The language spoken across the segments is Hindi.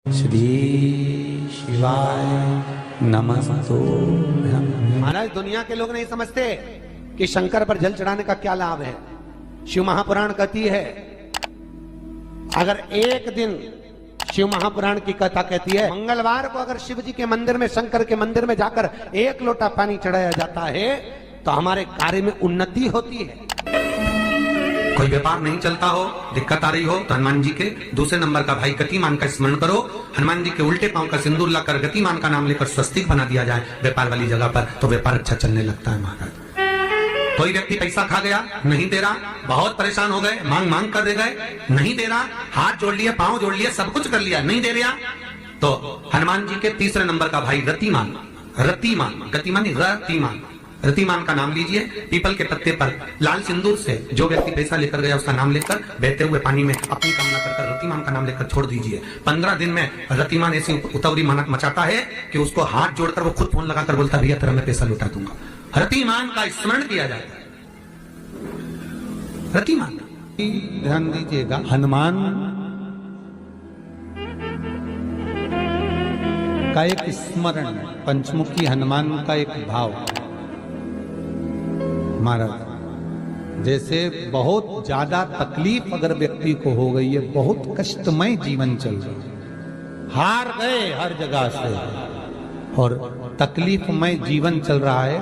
श्री शिवाय नमस्तु। महाराज, दुनिया के लोग नहीं समझते कि शंकर पर जल चढ़ाने का क्या लाभ है। शिव महापुराण कहती है, अगर एक दिन शिव महापुराण की कथा कहती है, मंगलवार को अगर शिव जी के मंदिर में, शंकर के मंदिर में जाकर एक लोटा पानी चढ़ाया जाता है तो हमारे कार्य में उन्नति होती है। कोई व्यापार नहीं चलता हो, दिक्कत आ रही हो, तो हनुमान जी के दूसरे नंबर का भाई गतिमान का स्मरण करो। हनुमान जी के उल्टे पांव का सिंदूर लाकर गतिमान का नाम लेकर स्वस्तिक बना दिया जाए व्यापार वाली जगह पर, तो व्यापार अच्छा चलने लगता है। महाराज, कोई व्यक्ति पैसा खा गया, नहीं दे रहा, बहुत परेशान हो गए, मांग मांग कर दे गए, नहीं दे रहा, हाथ जोड़ लिया, पांव जोड़ लिया, सब कुछ कर लिया, नहीं दे रहा, तो हनुमान जी के तीसरे नंबर का भाई रतिमान, रतिमान, गतिमान रतिमान, रतिमान का नाम लीजिए। पीपल के पत्ते पर लाल सिंदूर से जो व्यक्ति पैसा लेकर गया उसका नाम लेकर बहते हुए पानी में अपनी कामना कर रतिमान का नाम लेकर छोड़ दीजिए। 15 दिन में रतिमान ऐसी उतावली मचाता है कि उसको हाथ जोड़कर वो खुद फोन लगाकर बोलता, भैया तेरा मैं पैसा लौटा दूंगा। रतिमान का स्मरण किया जाता है। रतिमान, ध्यान दीजिएगा, हनुमान का एक स्मरण, पंचमुखी हनुमान का एक भाव। महाराज, जैसे बहुत ज्यादा तकलीफ अगर व्यक्ति को हो गई है, बहुत कष्टमय जीवन चल रहा है, हार गए हर जगह से और तकलीफमय जीवन चल रहा है,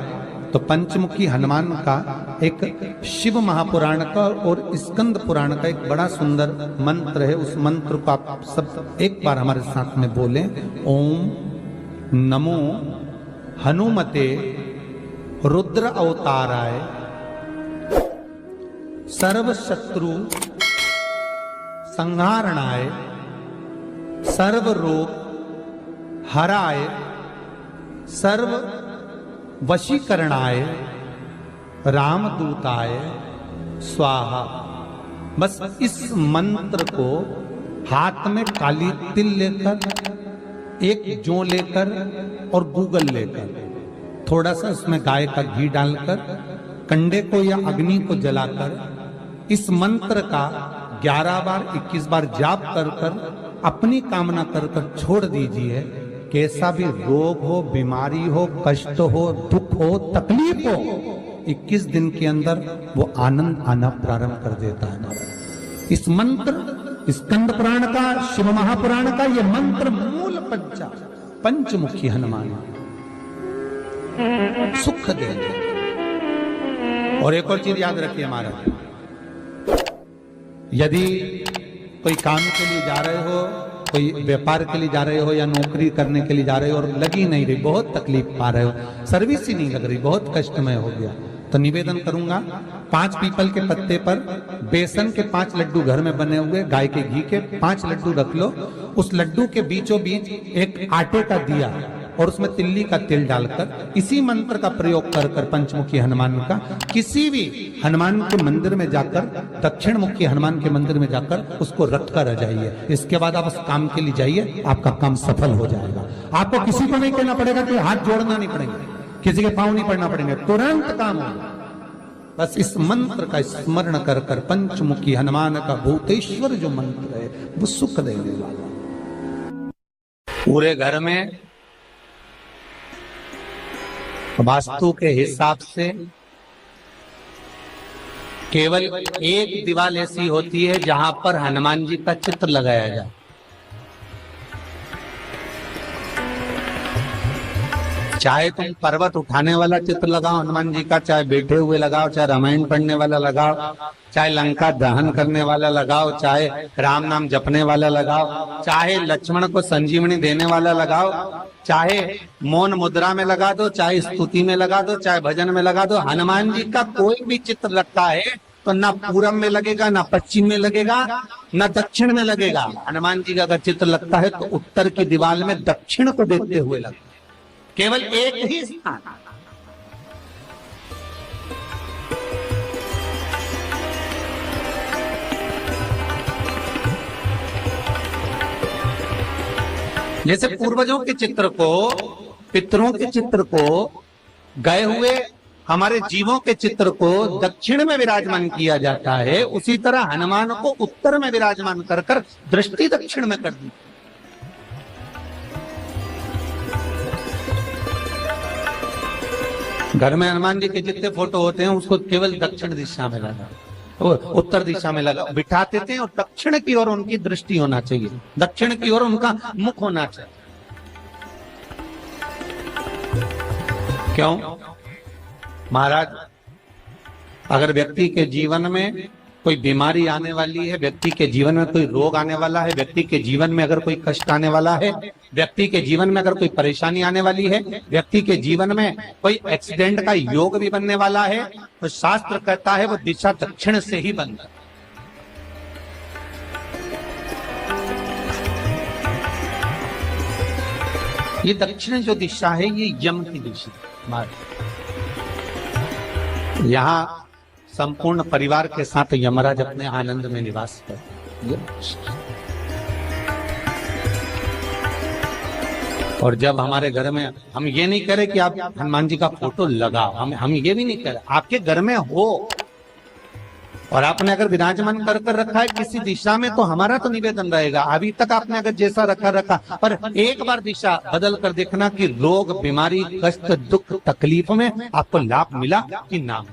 तो पंचमुखी हनुमान का एक शिव महापुराण का और स्कंद पुराण का एक बड़ा सुंदर मंत्र है। उस मंत्र को आप सब एक बार हमारे साथ में बोलें। ओम नमो हनुमते रुद्र अवताराय सर्व शत्रु संहारणाय सर्व रोग हराय सर्व वशीकरणाय रामदूताय स्वाहा। बस इस मंत्र को हाथ में काली तिल लेकर, एक जौ लेकर और गूगल लेकर, थोड़ा सा उसमें गाय का घी डालकर, कंडे को या अग्नि को जलाकर इस मंत्र का 11 बार 21 बार जाप कर कर अपनी कामना कर कर छोड़ दीजिए। कैसा भी रोग हो, बीमारी हो, कष्ट हो, दुख हो, तकलीफ हो, 21 दिन के अंदर वो आनंद आना प्रारंभ कर देता है। इस मंत्र, स्कंद पुराण का, शिव महापुराण का ये मंत्र मूल पंचमुखी हनुमान सुख दे। और एक और चीज याद रखिए महाराज, यदि कोई काम के लिए जा रहे हो, कोई व्यापार के लिए जा रहे हो या नौकरी करने के लिए जा रहे हो और लगी नहीं रही, बहुत तकलीफ पा रहे हो, सर्विस ही नहीं लग रही, बहुत कष्टमय हो गया, तो निवेदन करूंगा 5 पीपल के पत्ते पर बेसन के 5 लड्डू घर में बने हुए, गाय के घी के 5 लड्डू रख लो। उस लड्डू के बीचों बीच एक आटे का दिया और उसमें तिल्ली का तेल डालकर इसी मंत्र का प्रयोग कर कर पंचमुखी हनुमान का किसी भी हनुमान के मंदिर में जाकर, दक्षिण मुखी हनुमान के मंदिर में जाकर उसको रख कर आ जाइए। इसके बाद आप उस काम के लिए जाइए, आपका काम सफल हो जाएगा। आपको किसी को नहीं कहना पड़ेगा कि हाथ जोड़ना नहीं पड़ेगा, किसी के पांव नहीं पड़ना पड़ेंगे, तुरंत काम होगा। बस इस मंत्र का स्मरण कर कर पंचमुखी हनुमान का भूतेश्वर जो मंत्र है वो सुख देने वाला। पूरे घर में वास्तु के हिसाब से केवल एक दीवार ऐसी होती है जहां पर हनुमान जी का चित्र लगाया जाए। चाहे तुम पर्वत उठाने वाला चित्र लगाओ हनुमान जी का, चाहे बैठे हुए लगाओ, चाहे रामायण पढ़ने वाला लगाओ, चाहे लंका दहन करने वाला लगाओ, चाहे राम नाम जपने वाला लगाओ, चाहे लक्ष्मण को संजीवनी देने वाला लगाओ, चाहे मौन मुद्रा में लगा दो, चाहे स्तुति में लगा दो, चाहे भजन में लगा दो। हनुमान जी का कोई भी चित्र लगता है तो ना पूरब में लगेगा, ना पश्चिम में लगेगा, ना दक्षिण में लगेगा। हनुमान जी का अगर चित्र लगता है तो उत्तर की दीवार में दक्षिण को देखते हुए लगता है, केवल एक ही स्थान। जैसे पूर्वजों के चित्र को, पितरों के चित्र को, गए हुए हमारे जीवों के चित्र को दक्षिण में विराजमान किया जाता है, उसी तरह हनुमान को उत्तर में विराजमान कर कर दृष्टि दक्षिण में कर दी। घर में हनुमान जी के जितने फोटो होते हैं उसको केवल दक्षिण दिशा में लगा, वो उत्तर दिशा में लगा बिठाते थे, और दक्षिण की ओर उनकी दृष्टि होना चाहिए, दक्षिण की ओर उनका मुख होना चाहिए। क्यों? महाराज, अगर व्यक्ति के जीवन में कोई बीमारी आने वाली है, व्यक्ति के जीवन में कोई रोग आने वाला है, व्यक्ति के जीवन में अगर कोई कष्ट आने वाला है, व्यक्ति के जीवन में अगर कोई परेशानी आने वाली है, व्यक्ति के जीवन में कोई एक्सीडेंट का योग भी बनने वाला है, तो शास्त्र कहता है वो दिशा दक्षिण से ही बनता है। ये दक्षिण जो दिशा है ये यम की दिशा। यहाँ संपूर्ण परिवार के साथ यमराज अपने आनंद में निवास करते। और जब हमारे घर में, हम ये नहीं कह रहे कि आप हनुमान जी का फोटो लगाओ, हम ये भी नहीं कह रहे, आपके घर में हो और आपने अगर विराजमान कर रखा है किसी दिशा में, तो हमारा तो निवेदन रहेगा, अभी तक आपने अगर जैसा रखा, पर एक बार दिशा बदल कर देखना कि रोग, बीमारी, कष्ट, दुख, तकलीफ में आपको लाभ मिला कि ना।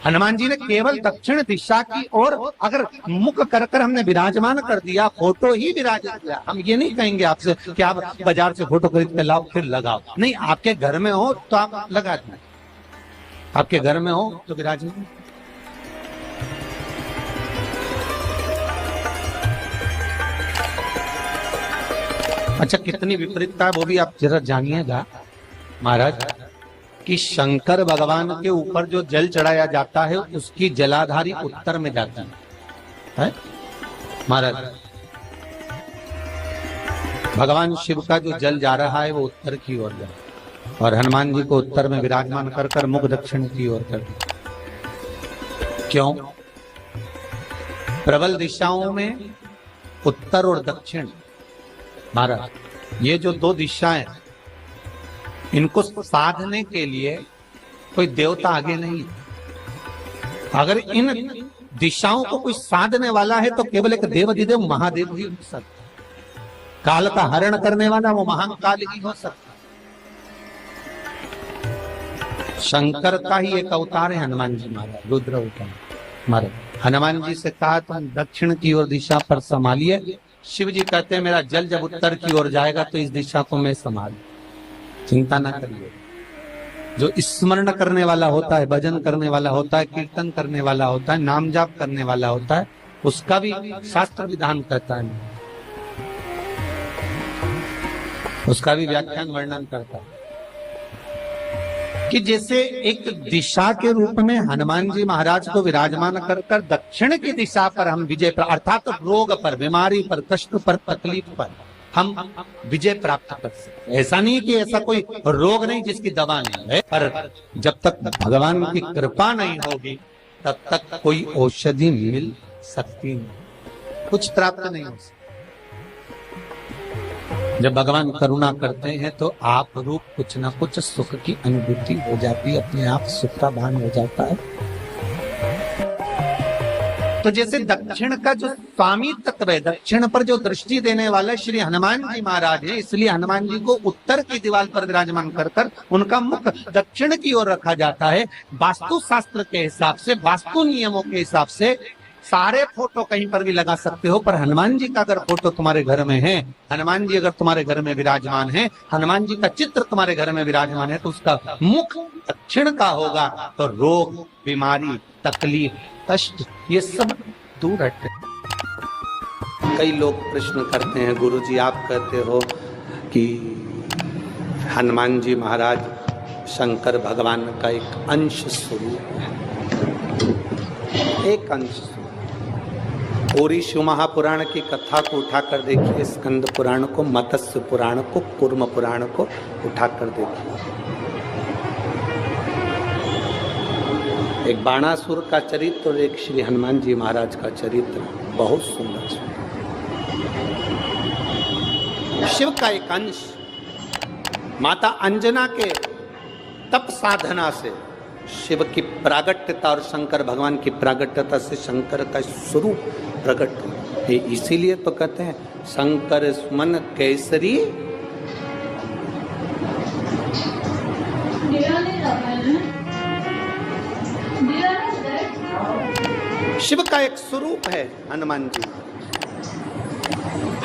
हनुमान जी ने केवल दक्षिण दिशा की ओर अगर मुख कर हमने विराजमान कर दिया, फोटो ही विराजित किया। हम ये नहीं कहेंगे आपसे कि आप बाजार से फोटो खरीद के लाओ फिर लगाओ, नहीं, आपके घर में हो तो आप लगा दें, आपके घर में हो तो विराजमान। अच्छा, कितनी विपरीतता है वो भी आप जरा जानिएगा महाराज, कि शंकर भगवान के ऊपर जो जल चढ़ाया जाता है उसकी जलाधारी उत्तर में जाती है महाराज। भगवान शिव का जो जल जा रहा है वो उत्तर की ओर जा, और हनुमान जी को उत्तर में विराजमान कर मुख दक्षिण की ओर कर दिया। क्यों? प्रबल दिशाओं में उत्तर और दक्षिण महाराज, ये जो दो दिशाएं, इनको साधने के लिए कोई देवता आगे नहीं। अगर इन दिशाओं को कोई साधने वाला है तो केवल एक देवाधिदेव महादेव ही हो सकता। काल का हरण करने वाला वो महान काल ही हो सकता। शंकर का ही एक अवतार है हनुमान जी महाराज, रुद्र अवतार महाराज। हनुमान जी से कहा तुम दक्षिण की ओर दिशा पर संभालिए, शिव जी कहते हैं मेरा जल जब उत्तर की ओर जाएगा तो इस दिशा को मैं संभाल, चिंता ना करिए। जो स्मरण करने वाला होता है, भजन करने वाला होता है, कीर्तन करने वाला होता है, नाम जाप करने वाला होता है, उसका भी शास्त्र विधान कहता है, उसका भी व्याख्यान वर्णन करता है कि जैसे एक दिशा के रूप में हनुमान जी महाराज को विराजमान कर दक्षिण की दिशा पर हम विजय पर, अर्थात रोग पर, बीमारी पर, कष्ट पर, तकलीफ पर हम विजय प्राप्त कर सकते। ऐसा नहीं कि ऐसा कोई रोग नहीं जिसकी दवा नहीं है, पर जब तक भगवान की कृपा नहीं होगी तब तक कोई औषधि मिल सकती नहीं, कुछ प्राप्त नहीं हो सकता। जब भगवान करुणा करते हैं तो आप रूप कुछ ना कुछ सुख की अनुभूति हो जाती है, अपने आप सुख का भान हो जाता है। तो जैसे दक्षिण का जो स्वामी तत्व है, दक्षिण पर जो दृष्टि देने वाला श्री हनुमान जी महाराज है, इसलिए हनुमान जी को उत्तर की दीवार पर विराजमान कर उनका मुख दक्षिण की ओर रखा जाता है। वास्तु शास्त्र के हिसाब से, वास्तु नियमों के हिसाब से सारे फोटो कहीं पर भी लगा सकते हो, पर हनुमान जी का अगर फोटो तुम्हारे घर में है, हनुमान जी अगर तुम्हारे घर में विराजमान है, हनुमान जी का चित्र तुम्हारे घर में विराजमान है, तो उसका मुख दक्षिण का होगा, तो रोग, बीमारी, तकलीफ, कष्ट ये सब दूर हटे। कई लोग प्रश्न करते हैं, गुरुजी आप कहते हो कि हनुमान जी महाराज शंकर भगवान का एक अंश स्वरूप है, एक अंश। पूरी शिव महापुराण की कथा को उठाकर देखिए, स्कंद पुराण को, मत्स्य पुराण को, कूर्म पुराण को उठाकर देखिए। एक बाणासुर का चरित्र और एक श्री हनुमान जी महाराज का चरित्र बहुत सुंदर। शिव का एक अंश माता अंजना के तप साधना से शिव की प्रागट्यता और शंकर भगवान की प्रागट्यता से शंकर का स्वरूप प्रकट हो। इसीलिए तो कहते हैं शंकर सुमन केसरी शिव का एक स्वरूप है हनुमान जी।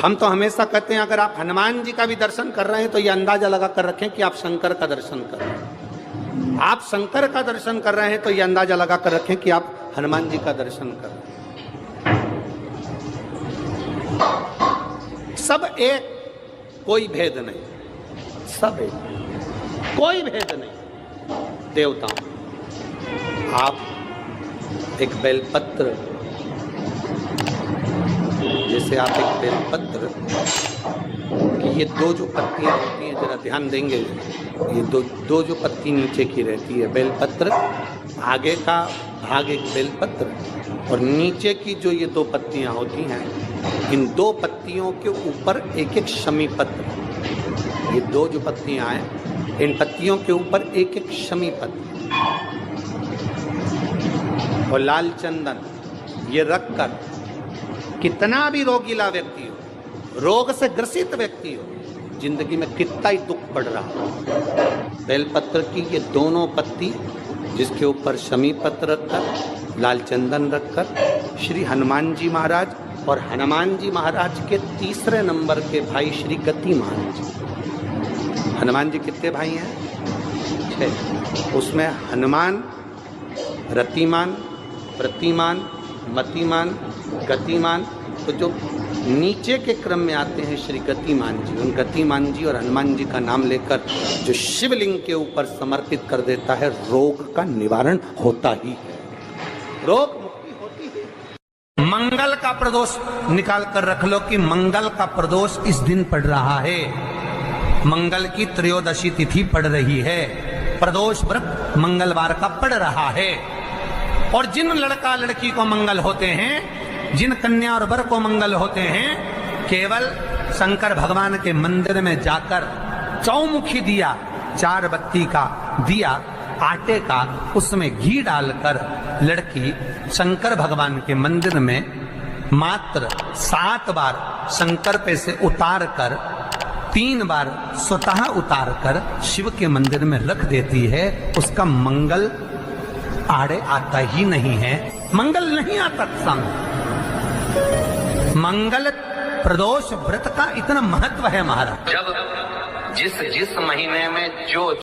हम तो हमेशा कहते हैं अगर आप हनुमान जी का भी दर्शन कर रहे हैं तो ये अंदाजा लगा कर रखें कि आप शंकर का दर्शन कर रहे हैं। आप शंकर का दर्शन कर रहे हैं तो ये अंदाजा लगा कर रखें कि आप हनुमान जी का दर्शन कर रहे हैं। सब एक, कोई भेद नहीं, सब एक, कोई भेद नहीं। देवताओं, आप एक बेलपत्र, जैसे आप एक बेलपत्र कि ये दो जो पत्तियां होती हैं, जरा ध्यान देंगे, ये दो जो पत्ती नीचे की रहती है बेलपत्र, आगे का भाग एक बेलपत्र और नीचे की जो ये दो पत्तियां होती हैं, इन दो पत्तियों के ऊपर एक एक शमी पत्र। ये दो जो पत्तियां हैं, इन पत्तियों के ऊपर एक एक शमी पत्र और लाल चंदन ये रखकर कितना भी रोगीला व्यक्ति हो, रोग से ग्रसित व्यक्ति हो, जिंदगी में कितना ही दुख पड़ रहा हो, बेलपत्र की ये दोनों पत्ती जिसके ऊपर शमी पत्र रखकर, लाल चंदन रखकर श्री हनुमान जी महाराज और हनुमान जी महाराज के तीसरे नंबर के भाई श्री गतिमान जी। हनुमान जी कितने भाई हैं? 6। उसमें हनुमान, रतिमान, प्रतिमान, मतिमान, गतिमान, तो जो नीचे के क्रम में आते हैं श्री गतिमान जी, उन गतिमान जी और हनुमान जी का नाम लेकर जो शिवलिंग के ऊपर समर्पित कर देता है, रोग का निवारण होता ही है, रोग मुक्ति होती है। मंगल का प्रदोष निकाल कर रख लो कि मंगल का प्रदोष इस दिन पड़ रहा है, मंगल की त्रयोदशी तिथि पड़ रही है, प्रदोष व्रत मंगलवार का पड़ रहा है। और जिन लड़का लड़की को मंगल होते हैं, जिन कन्या और वर को मंगल होते हैं, केवल शंकर भगवान के मंदिर में जाकर चौमुखी दिया, 4 बत्ती का दिया आटे का, उसमें घी डालकर लड़की शंकर भगवान के मंदिर में मात्र 7 बार शंकर पे से उतार कर 3 बार स्वतः उतार कर शिव के मंदिर में रख देती है, उसका मंगल आड़े आता ही नहीं है, मंगल नहीं आता संग। मंगल प्रदोष व्रत का इतना महत्व है महाराज। जब जिस महीने में जो